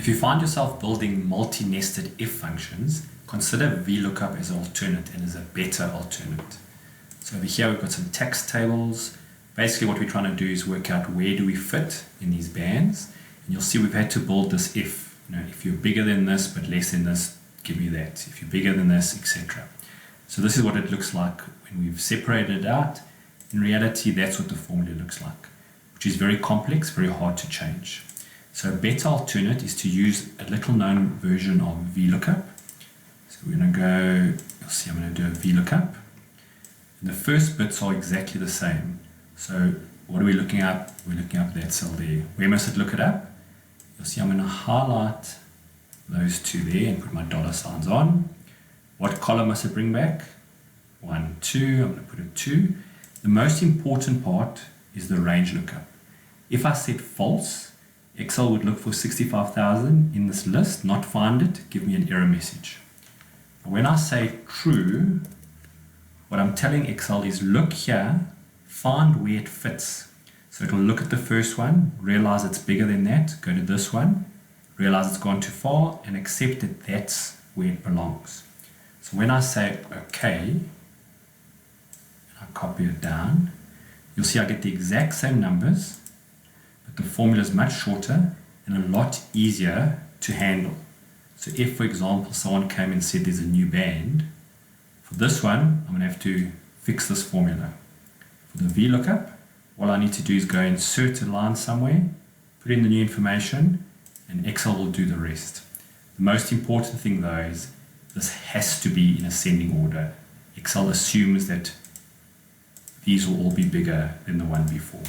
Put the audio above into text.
If you find yourself building multi-nested if functions, consider VLOOKUP as an alternate and as a better alternate. So over here we've got some text tables. Basically what we're trying to do is work out where do we fit in these bands, and you'll see we've had to build this if. If you're bigger than this but less than this, give me that. If you're bigger than this, etc. So this is what it looks like when we've separated it out. In reality, that's what the formula looks like, which is very complex, very hard to change. So a better alternate is to use a little known version of VLOOKUP. So we're going to go, you'll see I'm going to do a VLOOKUP. And the first bits are exactly the same. So what are we looking up? We're looking up that cell there. Where must it look it up? You'll see I'm going to highlight those two there and put my dollar signs on. What column must it bring back? 1, 2. I'm going to put a 2. The most important part is the range lookup. If I said false, Excel would look for 65,000 in this list, not find it, give me an error message. When I say true, what I'm telling Excel is look here, find where it fits. So it'll look at the first one, realize it's bigger than that, go to this one, realize it's gone too far, and accept that that's where it belongs. So when I say OK, and I copy it down, you'll see I get the exact same numbers, but the formula is much shorter and a lot easier to handle. So if, for example, someone came and said there's a new band, for this one, I'm going to have to fix this formula. For the VLOOKUP, all I need to do is go insert a line somewhere, put in the new information, and Excel will do the rest. The most important thing though is this has to be in ascending order. Excel assumes that these will all be bigger than the one before.